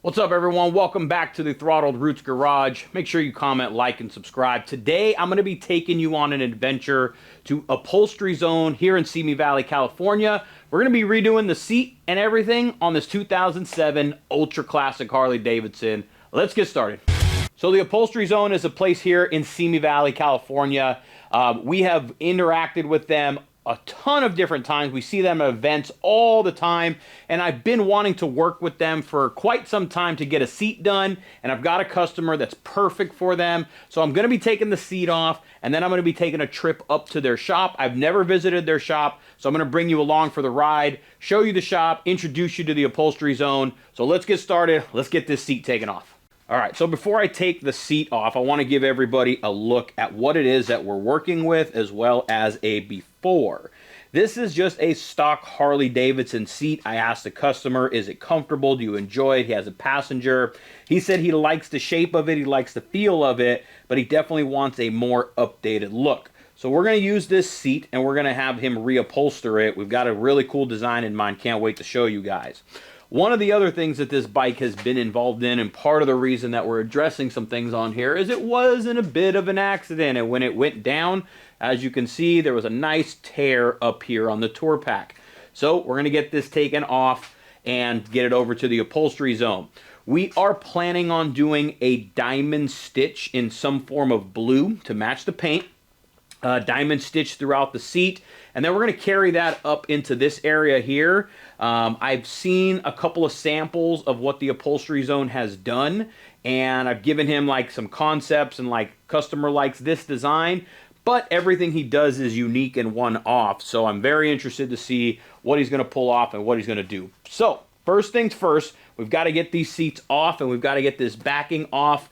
What's up, everyone? Welcome back to the Throttled Roots Garage. Make sure you comment, like, and subscribe. Today, I'm going to be taking you on an adventure to Upholstery Zone here in Simi Valley, California. We're going to be redoing the seat and everything on this 2007 Ultra Classic Harley Davidson. Let's get started. So the Upholstery Zone is a place here in Simi Valley, California. We have interacted with them a ton of different times. We see them at events all the time, and I've been wanting to work with them for quite some time to get a seat done, and I've got a customer that's perfect for them. So I'm going to be taking the seat off, and then I'm going to be taking a trip up to their shop. I've never visited their shop, so I'm going to bring you along for the ride, show you the shop, introduce you to the Upholstery Zone. So let's get started. Let's get this seat taken off. All right, so before I take the seat off, I want to give everybody a look at what it is that we're working with, as well as a before. This is just a stock Harley Davidson seat. I asked the customer, is it comfortable? Do you enjoy it? He has a passenger. He said he likes the shape of it, he likes the feel of it, but he definitely wants a more updated look. So we're going to use this seat, and we're going to have him reupholster it. We've got a really cool design in mind. Can't wait to show you guys. One of the other things that this bike has been involved in, and part of the reason that we're addressing some things on here, is it was in a bit of an accident. And when it went down, as you can see, there was a nice tear up here on the tour pack. So we're going to get this taken off and get it over to the Upholstery Zone. We are planning on doing a diamond stitch in some form of blue to match the paint. Diamond stitch throughout the seat, and then we're going to carry that up into this area here. I've seen a couple of samples of what the Upholstery Zone has done, and I've given him like some concepts, and like, customer likes this design, but everything he does is unique and one-off. So I'm very interested to see what he's going to pull off and what he's going to do. So first things first, we've got to get these seats off, and we've got to get this backing off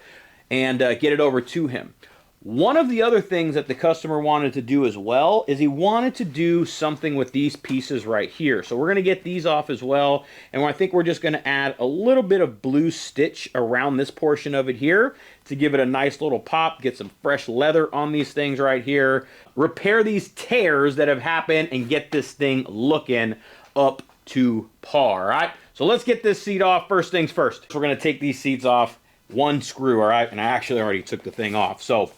and get it over to him. One of the other things that the customer wanted to do as well is he wanted to do something with these pieces right here. So we're going to get these off as well, and I think we're just going to add a little bit of blue stitch around this portion of it here to give it a nice little pop, get some fresh leather on these things right here, repair these tears that have happened, and get this thing looking up to par. All right, so let's get this seat off. First things first, we're going to take these seats off one screw. All right, and I actually already took the thing off, so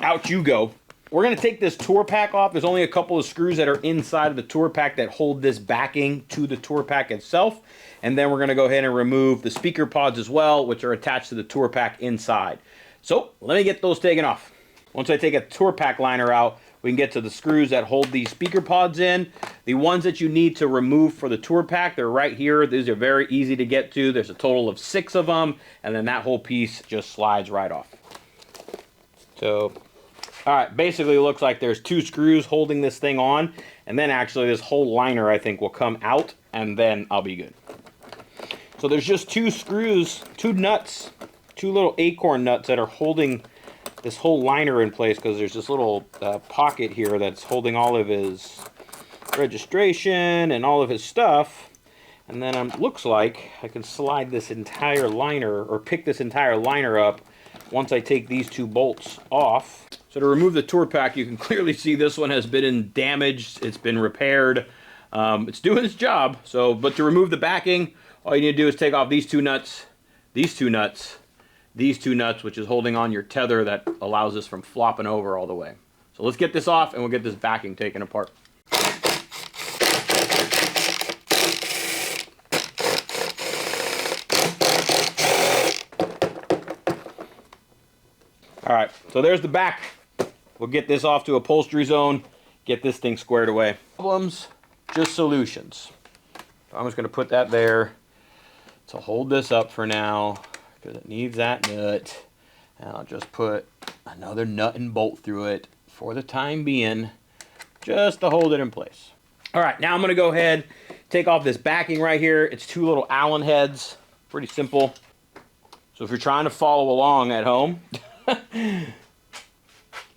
out you go. We're going to take this tour pack off. There's only a couple of screws that are inside of the tour pack that hold this backing to the tour pack itself. And then we're going to go ahead and remove the speaker pods as well, which are attached to the tour pack inside. So let me get those taken off. Once I take a tour pack liner out, we can get to the screws that hold these speaker pods in. The ones that you need to remove for the tour pack, they're right here. These are very easy to get to. There's a total of 6 of them, and then that whole piece just slides right off. So, all right, basically it looks like there's 2 screws holding this thing on, and then actually this whole liner, I think, will come out, and then I'll be good. So there's just 2 screws, 2 nuts, 2 little acorn nuts that are holding this whole liner in place, because there's this little pocket here that's holding all of his registration and all of his stuff. And then it looks like I can slide this entire liner, or pick this entire liner up, once I take these 2 bolts off. So to remove the tour pack, you can clearly see this one has been damaged. It's been repaired. It's doing its job. So, but to remove the backing, all you need to do is take off these 2 nuts, these 2 nuts, these 2 nuts, which is holding on your tether that allows this from flopping over all the way. So let's get this off, and we'll get this backing taken apart. All right, so there's the back. We'll get this off to Upholstery Zone, get this thing squared away. Problems, just solutions. So I'm just going to put that there to hold this up for now, because it needs that nut. And I'll just put another nut and bolt through it for the time being, just to hold it in place. All right, now I'm going to go ahead, take off this backing right here. It's 2 little Allen heads, pretty simple. So if you're trying to follow along at home,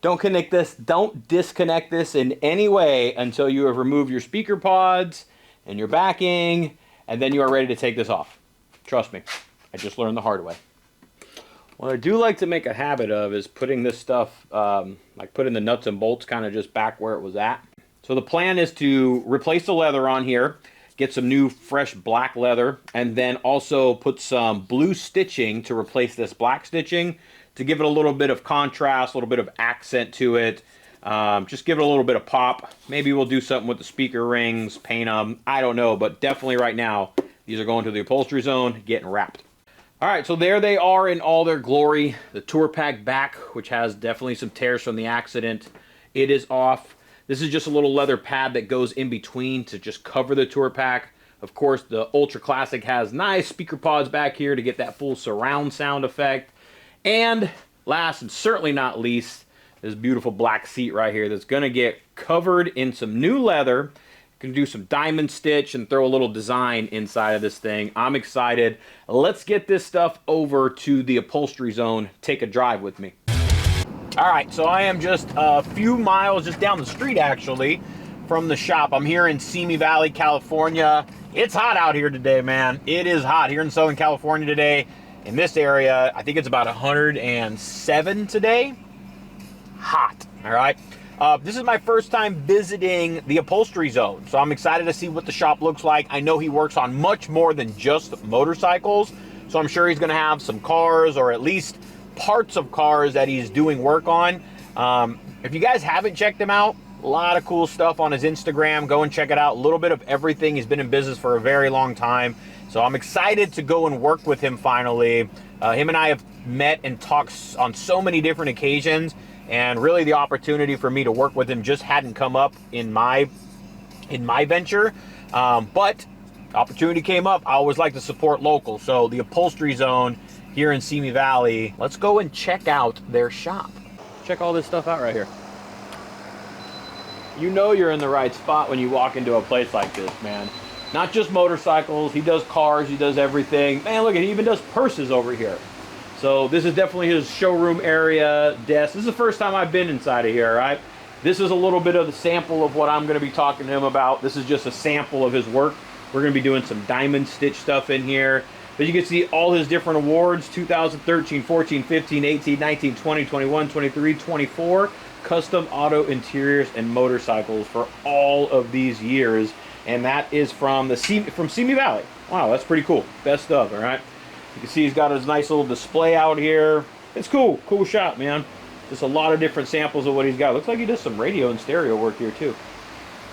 don't disconnect this in any way until you have removed your speaker pods and your backing, and then you are ready to take this off. Trust me, I just learned the hard way. What I do like to make a habit of is putting this stuff, like putting the nuts and bolts kind of just back where it was at. So the plan is to replace the leather on here, get some new fresh black leather, and then also put some blue stitching to replace this black stitching to give it a little bit of contrast, a little bit of accent to it. Just give it a little bit of pop. Maybe we'll do something with the speaker rings, paint them. I don't know, but definitely right now, these are going to the Upholstery Zone, getting wrapped. All right, so there they are in all their glory. The tour pack back, which has definitely some tears from the accident. It is off. This is just a little leather pad that goes in between to just cover the tour pack. Of course, the Ultra Classic has nice speaker pods back here to get that full surround sound effect. And last and certainly not least, this beautiful black seat right here that's going to get covered in some new leather. Can do some diamond stitch and throw a little design inside of this thing. I'm excited. Let's get this stuff over to the Upholstery Zone. Take a drive with me. All right, so I am just a few miles just down the street actually from the shop. I'm here in Simi Valley, California. It's hot out here today, man. It is hot here in Southern California today. In this area, I think it's about 107 today. Hot, all right? This is my first time visiting the Upholstery Zone, so I'm excited to see what the shop looks like. I know he works on much more than just motorcycles, so I'm sure he's going to have some cars or at least parts of cars that he's doing work on. If you guys haven't checked him out, a lot of cool stuff on his Instagram. Go and check it out. A little bit of everything. He's been in business for a very long time, so I'm excited to go and work with him finally. Him and I have met and talked on so many different occasions. And really the opportunity for me to work with him just hadn't come up in my venture. But opportunity came up. I always like to support local. So the Upholstery Zone here in Simi Valley, let's go and check out their shop. Check all this stuff out right here. You know you're in the right spot when you walk into a place like this, man. Not just motorcycles, he does cars, he does everything. Man, look, he even does purses over here. So this is definitely his showroom area, desk. This is the first time I've been inside of here, all right? This is a little bit of the sample of what I'm gonna be talking to him about. This is just a sample of his work. We're gonna be doing some diamond stitch stuff in here. But you can see all his different awards, 2013, 14, 15, 18, 19, 20, 21, 23, 24, custom auto interiors and motorcycles for all of these years. And that is from Simi Valley. Wow, that's pretty cool. Best of, all right? You can see he's got his nice little display out here. It's cool. Cool shop, man. Just a lot of different samples of what he's got. Looks like he does some radio and stereo work here, too.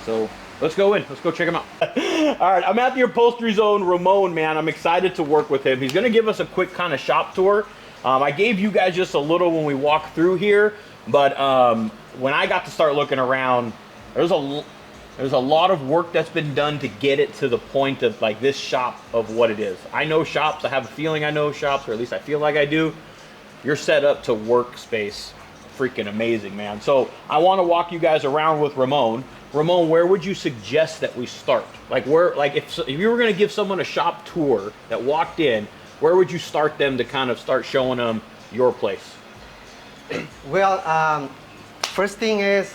So let's go in. Let's go check him out. All right, I'm at the Upholstery Zone. Ramon, man, I'm excited to work with him. He's going to give us a quick kind of shop tour. I gave you guys just a little when we walked through here. But when I got to start looking around, there's a lot of work that's been done to get it to the point of like this shop of what it is. I know shops, I have a feeling I know shops, or at least I feel like I do. You're set up to workspace. Freaking amazing, man. So I want to walk you guys around with Ramon. Ramon, where would you suggest that we start? Like if you were going to give someone a shop tour that walked in, where would you start them to kind of start showing them your place? Well, first thing is,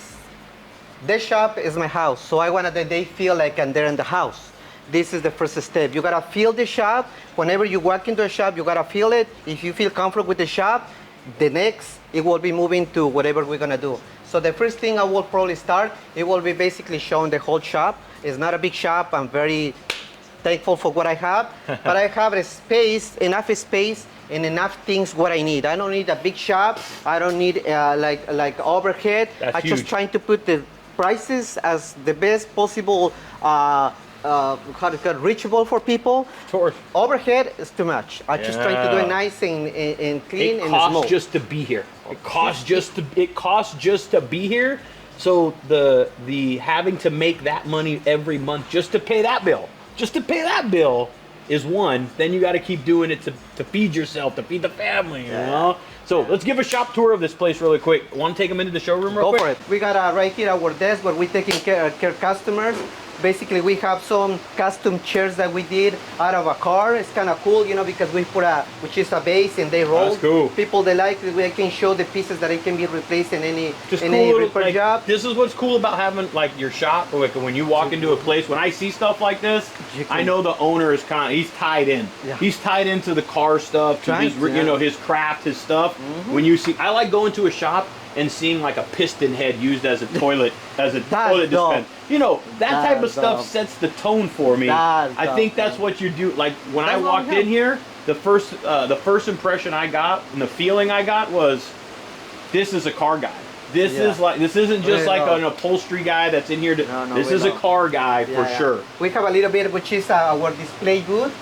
this shop is my house, so I want that they feel like I'm there in the house. This is the first step. You gotta feel the shop. Whenever you walk into a shop, you gotta feel it. If you feel comfortable with the shop, the next, it will be moving to whatever we're gonna do. So the first thing I will probably start, it will be basically showing the whole shop. It's not a big shop. I'm very thankful for what I have, but I have a space, enough space, and enough things what I need. I don't need a big shop. I don't need like overhead. That's I'm huge. just trying to put the prices as the best possible, reachable for people. Sure. Overhead is too much. I'm just trying to do it nice and clean and costs smooth. just to be here. It costs just to be here. So the having to make that money every month just to pay that bill, is one. Then you got to keep doing it to feed yourself, to feed the family. You know. So let's give a shop tour of this place really quick. Want to take them into the showroom real quick? Go for it. We got right here our desk where we're taking care customers. Basically, we have some custom chairs that we did out of a car. It's kind of cool, you know, because we put which is a base and they roll. That's cool. People, they like it. We can show the pieces that it can be replaced in any repair like, job. This is what's cool about having like your shop. Like when you walk into a place, when I see stuff like this, I know the owner is he's tied in. Yeah. He's tied into the car stuff, to his, you know, his craft, his stuff. When you see, I like going to a shop and seeing like a piston head used as a toilet toilet dope. dispenser. You know, that type of That's stuff dope. sets the tone for me. That's I think dope, that's man. what you do. Like when I That's what walked we in have. here, the first impression I got and the feeling I got was, this is a car guy. This isn't just like an upholstery guy that's in here. This is a car guy for sure. We have a little bit which is our display booth.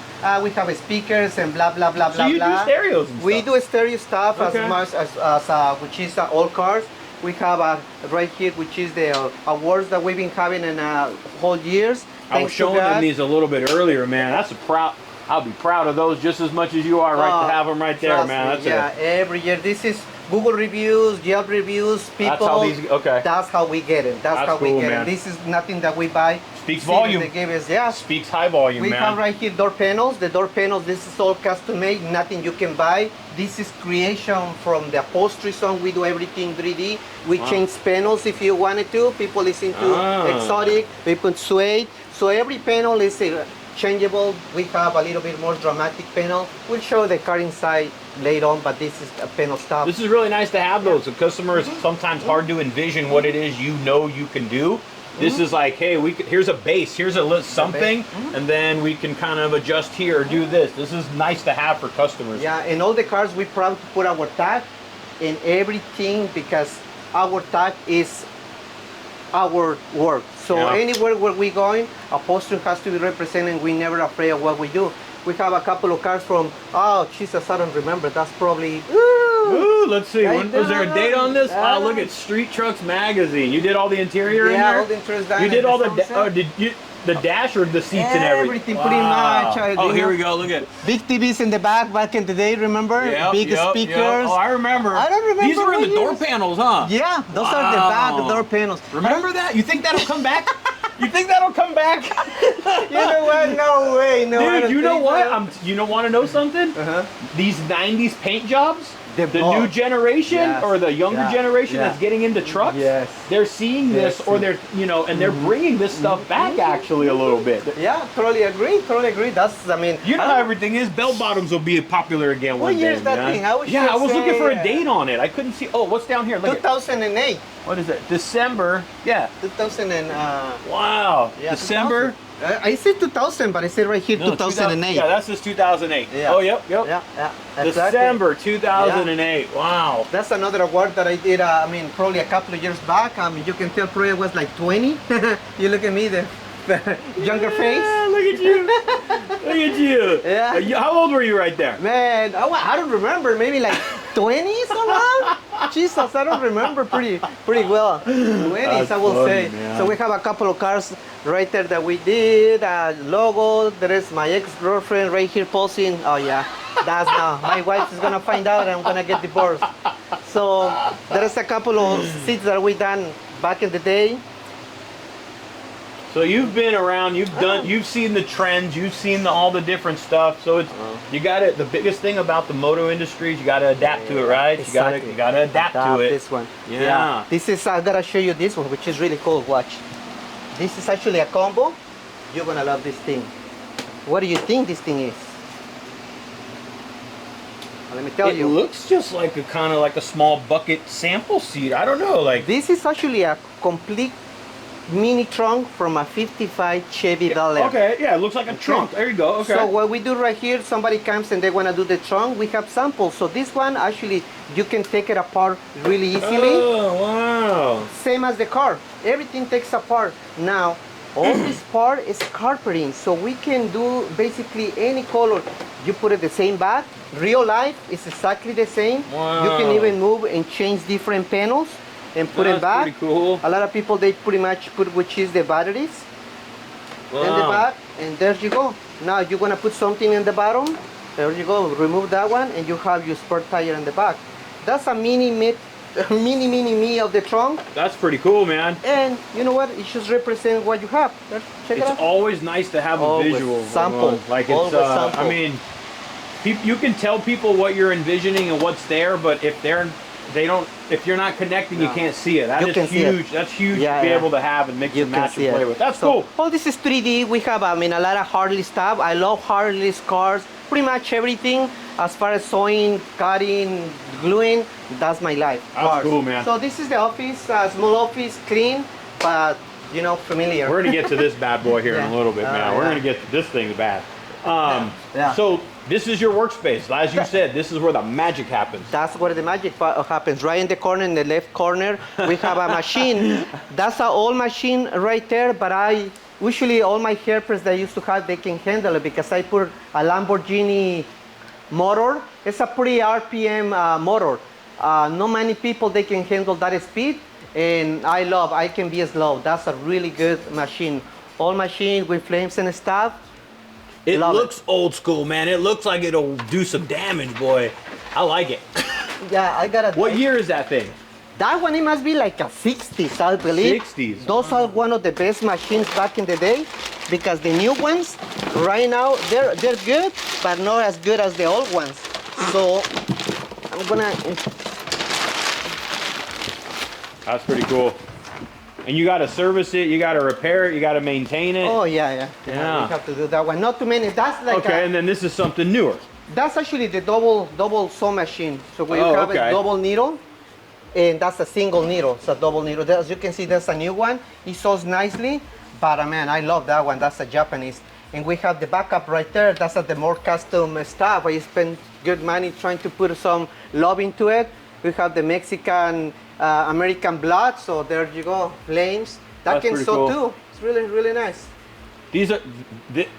We have speakers and blah blah blah blah. So you blah. do stereos and We stuff. do stereo stuff Okay. as much as which is all cars. We have right here which is the awards that we've been having in whole years. I was showing them these a little bit earlier, man. That's a proud. I'll be proud of those just as much as you are, right? To have them right there, Trust man. me, That's every year. This is Google reviews, Yelp reviews, people. That's how these. Okay. That's how we get it. That's how cool, we get man. it. This is nothing that we buy. Speaks See, volume. They give us, Speaks high volume, we man. have right here door panels. The door panels, this is all custom made, nothing you can buy. This is creation from the Upholstery Zone. We do everything 3D. We change panels if you wanted to. People is into exotic, we put suede. So every panel is changeable. We have a little bit more dramatic panel. We'll show the car inside later on, but this is a panel stuff. This is really nice to have those. The customer is sometimes hard to envision what it is you can do. This is like, hey, here's a base, here's something, and then we can kind of adjust here or do this. This is nice to have for customers. Yeah, in all the cars, we're proud to put our tag in everything because our tag is our work. So anywhere where we're going, upholstery has to be represented. We're never afraid of what we do. We have a couple of cars from, oh, Jesus, I don't remember. That's probably, Ooh, let's see. I Was there a date on this? don't Oh, look at Street Trucks Magazine. You did all the interior in yeah, there? all the interiors done. You did all the, sunset. did you, the dash or the seats and everything? Everything, pretty much. Oh, here we go. Look at Big TVs in the back in the day, remember? Big speakers. Oh, I remember. I don't remember These were in the door what years. panels, huh? Yeah, those are the back door panels. Remember that? You think that'll come back? You think that'll come back? You know what? No way. No, I Dude, don't you know think what? so. You know, want to know something? Uh-huh. These 90s paint jobs, the both. new generation Yes. or the younger Yeah. generation Yeah. that's getting into trucks, Yes. they're seeing this or they're, and they're bringing this stuff back actually a little bit. Yeah, totally agree. That's, I mean. You know how everything is. Bell bottoms will be popular again one What day. year is that man. thing? I was I was looking for a say, date on it. I couldn't see. Oh, what's down here? Look at 2008. what is it? December. Yeah. 2000 and, Wow. yeah, December. 2000. I said 2000, but I said right here No, 2008. Yeah, that's just 2008. Yeah. Oh, yep. Yeah, exactly. December 2008. Wow. That's another award that I did, probably a couple of years back. You can tell probably I was like 20. You look at me, the younger face. Yeah, look at you. Look at you. Yeah. How old were you right there? Man, I don't remember. Maybe like 20s around? Jesus, I don't remember pretty well. 20s, I will funny, say. man. So we have a couple of cars right there that we did. Logo. There is my ex-girlfriend right here posing. Oh yeah, that's now. My wife is gonna find out and I'm gonna get divorced. So there is a couple of seats that we done back in the day. So you've been around, you've seen the trends, you've seen all the different stuff. So it's you got to. The biggest thing about the moto industry is you got to adapt to it, right? Exactly. You got to adapt to it. This one. Yeah. This is I gotta show you this one, which is really cool. Watch. This is actually a combo. You're gonna love this thing. What do you think this thing is? Well, let me tell It you. looks just like a kind of like a small bucket sample seat. I don't know, like This is actually a complete mini trunk from a 55 Chevy Bel Air. okay, yeah, it looks like a trunk. There you go. Okay. So what we do right here, somebody comes and they want to do the trunk, we have samples. So this one actually, you can take it apart really easily. Oh, wow. Same as the car. Everything takes apart. Now, all this part is carpeting. So we can do basically any color. You put it the same back. Real life is exactly the same. Wow. You can even move and change different panels and put it That's back. pretty cool. A lot of people, they pretty much put which is the batteries in the Wow. back, and there you go. Now you're gonna put something in the bottom. There you go. Remove that one, and you have your spare tire in the back. That's a mini me of the trunk. That's pretty cool, man. And you know what? It just represents what you have. There, check it It's out. always nice to have a Always visual. sample. Like it's, Always sample. I mean, you can tell people what you're envisioning and what's there, but if if you're not connecting, you No. can't see it. That You is can see it. huge. That's huge Yeah, to be yeah. able to have and mix You and can match see and play it. with. That's So, cool. all this is 3D. We have, a lot of Harley stuff. I love Harley's cars. Pretty much everything. as far as sewing, cutting, gluing, that's my life. That's cool, man. So this is the office, small office, clean, but you know, familiar. We're gonna get to this bad boy here in Yeah. a little bit, man. We're Yeah. gonna get to this thing's bad. Yeah. So this is your workspace. As you said, this is where the magic happens. That's where the magic happens. Right in the corner, in the left corner, we have a machine. That's an old machine right there, but usually all my helpers that I used to have, they can handle it because I put a Lamborghini motor. It's a pretty RPM motor. Not many people, they can handle that speed, and I can be slow. That's a really good machine. Old machine with flames and stuff. It Love looks old school, man. It looks like it'll do some damage, boy. I like it. Yeah, I got What year is that thing? That one, it must be like a 60s, I believe. 60s. Those are one of the best machines back in the day, because the new ones, right now, they're good, but not as good as the old ones. So, I'm gonna... That's pretty cool. And you gotta service it, you gotta repair it, you gotta maintain it. Oh, yeah. Yeah. We have to do that one. Not too many. That's like Okay, and then this is something newer. that's actually the double sew machine. So we Oh, have okay. a double needle, and that's a single needle. It's a double needle. As you can see, that's a new one. It sews nicely, but man, I love that one. That's a Japanese. And we have the backup right there. That's the more custom stuff. I spend good money trying to put some love into it. We have the Mexican American blood. So there you go, flames. That That's can pretty sew cool. too. It's really, really nice. These are,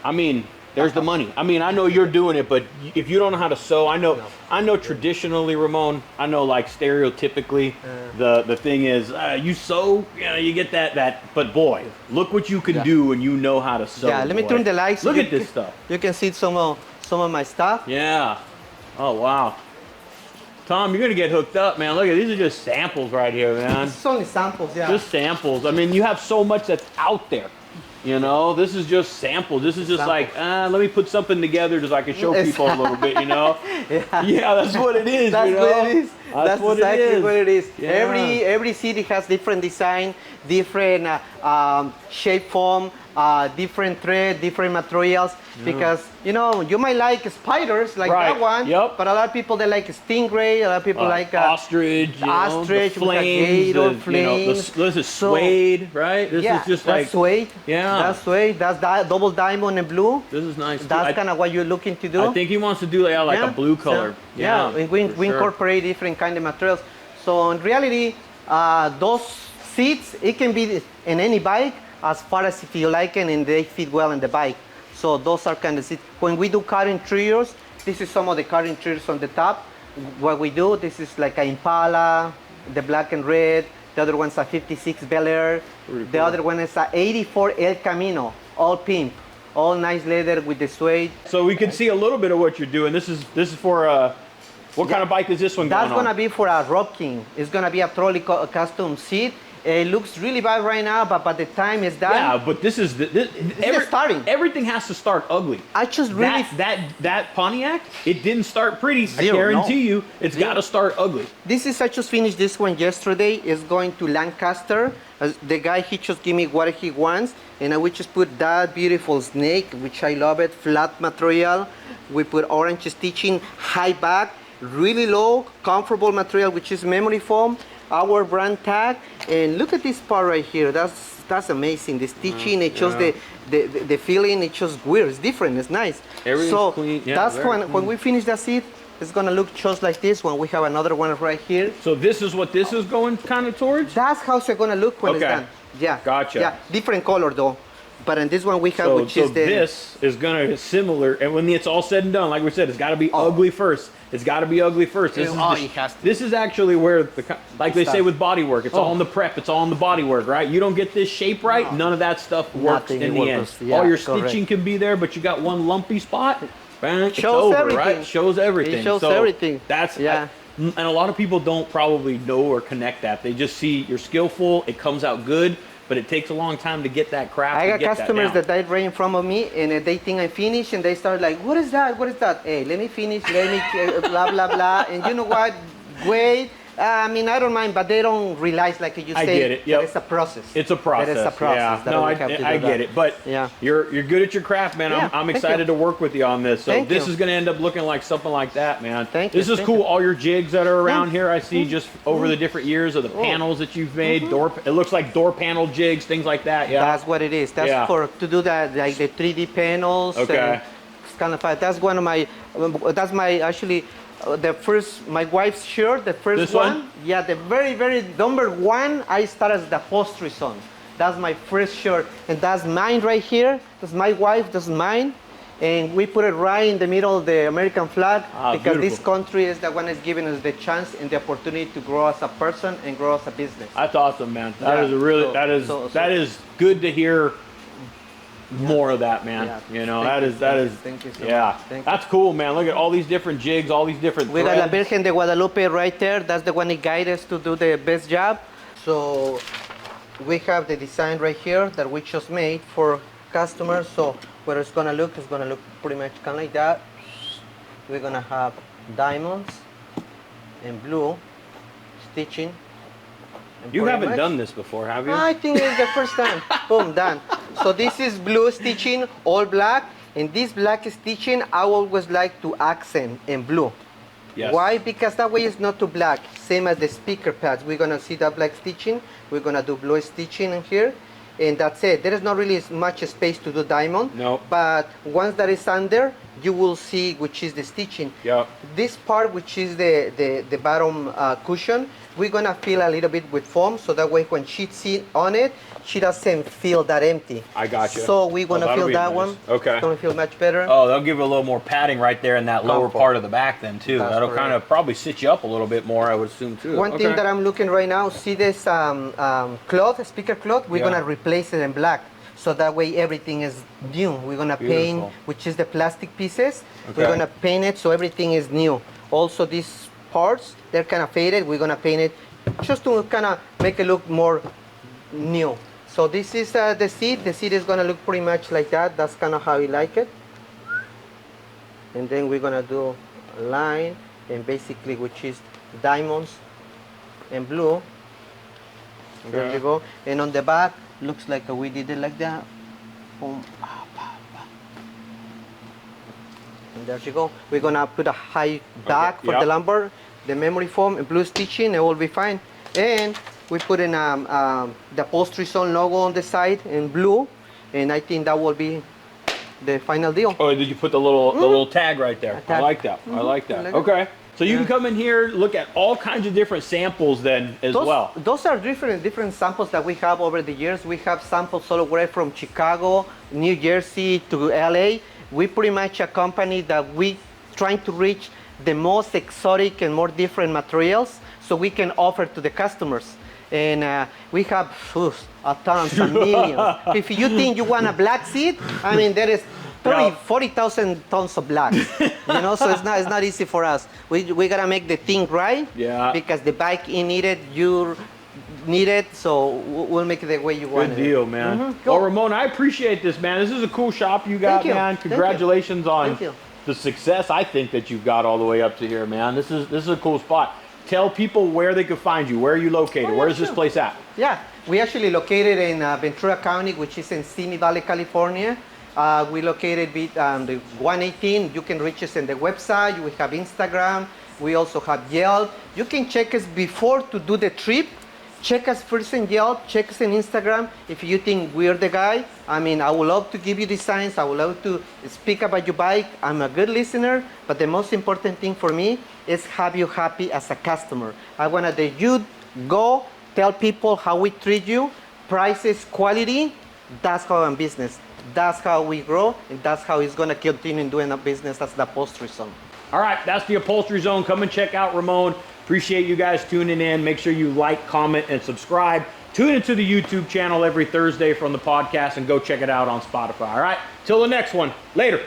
I mean, there's the money. I mean, I know you're doing it, but if you don't know how to sew, I know traditionally, Ramon, I know like stereotypically, the thing is, you sew, you know, you get that, but boy, look what you can do when you know how to sew. Yeah, let me boy. turn the lights. Look You at this stuff. You can see some of my stuff. Yeah. Oh, wow. Tom, you're gonna get hooked up, man. Look at these are just samples right here, man. It's only samples, yeah. Just samples. I mean, you have so much that's out there. You know, this is just samples. This is just like, let me put something together just so I can show people a little bit, you know? Yeah, that's what it is, That's you know? what it is. That's what exactly it is. what it is. Yeah. Every city has different design, different shape form, different thread, different materials. Because you know, you might like spiders like Right. that one, Yep. but a lot of people they like stingray. A lot of people like ostrich, you know, ostrich the with a flames, gator the, flames. you know, this is So- suede, right? This is just like, that's suede. yeah. That's suede. That's double diamond and blue. this is nice. too. That's kind of what you're looking to do. I think he wants to do like a blue color. Yeah, and we for sure. incorporate different kind of materials. So in reality, those seats, it can be in any bike as far as if you like it and they fit well in the bike. So those are kind of seats. When we do car interiors, this is some of the car interiors on the top. What we do, this is like an Impala, the black and red. The other one's a 56 Bel Air. Pretty The cool. other one is a 84 El Camino, all pimp. All nice leather with the suede. So we can see a little bit of what you're doing. This is for what kind of bike is this one That's going on? gonna be for a Rock King. It's gonna be a trolley custom seat. It looks really bad right now, but by the time it's done, Yeah, but this is starting. Everything has to start ugly. I just really That Pontiac, it didn't start pretty. Zero, I guarantee no. you, it's got to start ugly. I just finished this one yesterday. It's going to Lancaster. The guy, he just gave me what he wants, and I will just put that beautiful snake, which I love it, flat material. We put orange stitching, high back, really low, comfortable material, which is memory foam. Our brand tag, and look at this part right here. That's amazing. The stitching, it shows the feeling. It shows weird. It's different. It's nice. Everything's so clean. Yeah, that's very when we finish the seat. It's gonna look just like this one. We have another one right here. So this is what this is going kind of towards? That's how it's gonna look when it's Okay. done. Yeah. Gotcha. Yeah, different color though. But in this one we have, So, which is the this is gonna be similar, and when it's all said and done, like we said, it's got to be ugly first. It's got to be ugly first. This it has to. This is actually where like they say Stuff. with body work, it's all in the prep, it's all in the body work, right? You don't get this shape right, none of that stuff works Nothing in the end. works. Yeah, all your correct. stitching can be there, but you got one lumpy spot. Bang, it's Shows over, everything. right? Shows everything. It shows So everything. That's Yeah. and a lot of people don't probably know or connect that. They just see you're skillful, it comes out good, but it takes a long time to get that craft. I to got get customers that, that right in front of me, and they think I finished, and they start like, "What is that? What is that?" Hey, let me finish. Let me blah blah blah. And you know what? Wait. I mean, I don't mind, but they don't realize, like you say, I get it. Yep. that it's a process. It's a process. That it's a process. Yeah. That No, we have to do I that. get it. But Yeah. you're good at your craft, man. Yeah, I'm thank excited you. to work with you on this. So Thank this you. is going to end up looking like something like that, man. Thank you, This is thank cool. you. All your jigs that are around here, I see just over the different years of the panels that you've made. It looks like door panel jigs, things like that. Yeah. That's what it is. That's Yeah. for to do that, like the 3D panels. Okay. And it's kind of that's one of my. That's my actually. The first, my wife's shirt, the first This one. one? Yeah, the very number one. I started as the Upholstery Zone. That's my first shirt, and that's mine right here. That's my wife. That's mine, and we put it right in the middle of the American flag because this beautiful. country is the one that's giving us the chance and the opportunity to grow as a person and grow as a business. That's awesome, man. That Yeah. is a really So- that is good to hear more of that, man. Yeah. You know, Thank that you. is Thank you so yeah. much. Thank you. That's cool, man. Look at all these different jigs, all these different We got La threads. Virgen de Guadalupe right there. That's the one that guides us to do the best job. So we have the design right here that we just made for customers. So what it's gonna look pretty much kind of like that. We're gonna have diamonds and blue stitching. And You pretty haven't much- done this before, have you? I think it's the first time. Boom, done. So this is blue stitching, all black. And this black stitching, I always like to accent in blue. Yes. Why? Because that way it's not too black. Same as the speaker pads. We're gonna see that black stitching. We're gonna do blue stitching in here. And that's it. There is not really much space to do diamond. No. But once that is under, you will see which is the stitching. Yep. This part, which is the bottom cushion, we're gonna fill a little bit with foam, so that way when she sits on it, she doesn't feel that empty. I got you. So we're gonna that'll fill be that nice. one. Okay. It's gonna feel much better. Oh, they'll give it a little more padding right there in that lower Comfort. part of the back then too. That's That'll correct. kind of probably sit you up a little bit more, I would assume too. One thing that I'm looking right now, see this cloth, speaker cloth, we're Yeah. gonna replace it in black. So that way everything is new. We're gonna paint, Beautiful. which is the plastic pieces. Okay. We're gonna paint it so everything is new. Also these parts, they're kind of faded. We're gonna paint it just to kind of make it look more new. So this is the seat. The seat is gonna look pretty much like that. That's kind of how we like it. And then we're gonna do a line, and basically which is diamonds and blue. And there Okay. you go. And on the back, looks like we did it like that. Boom. And there you go. We're gonna put a high back for yep. the lumber, the memory foam, and blue stitching. It will be fine. And we put in the Upholstery Zone logo on the side in blue, and I think that will be the final deal. Oh, did you put the little tag right there? I tag. like that. I like that. I like it. Okay. So you Yeah. can come in here, look at all kinds of different samples then as well. Those are different samples that we have over the years. We have samples all the way from Chicago, New Jersey to LA. We pretty much a company that we trying to reach the most exotic and more different materials so we can offer to the customers. And we have a tons, a millions. If you think you want a black seat, I mean, there is probably Yeah. 40,000 tons of black. You know, so it's not easy for us. We gotta make the thing right. Yeah. Because the bike in needed, you need it, so we'll make it the way you want Good it. deal, man. Cool. Well, Ramon, I appreciate this, man. This is a cool shop you got, Thank you. man. Thank you. Congratulations on Thank you. the success I think that you've got all the way up to here, man. This is a cool spot. Tell people where they can find you. Where are you located? Oh, yeah, Where is this sure. place at? Yeah, we actually located in Ventura County, which is in Simi Valley, California. We located the 118. You can reach us in the website. We have Instagram. We also have Yelp. You can check us before to do the trip. Check us first in Yelp. Check us in Instagram. If you think we're the guy, I mean, I would love to give you designs. I would love to speak about your bike. I'm a good listener, but the most important thing for me is have you happy as a customer. I want that you go tell people how we treat you, prices, quality. That's how I'm business. That's how we grow, and that's how it's gonna continue doing a business as the Upholstery Zone. All right, that's the Upholstery Zone. Come and check out Ramon. Appreciate you guys tuning in. Make sure you like, comment, and subscribe. Tune into the YouTube channel every Thursday from the podcast, and go check it out on Spotify. All right, till the next one. Later.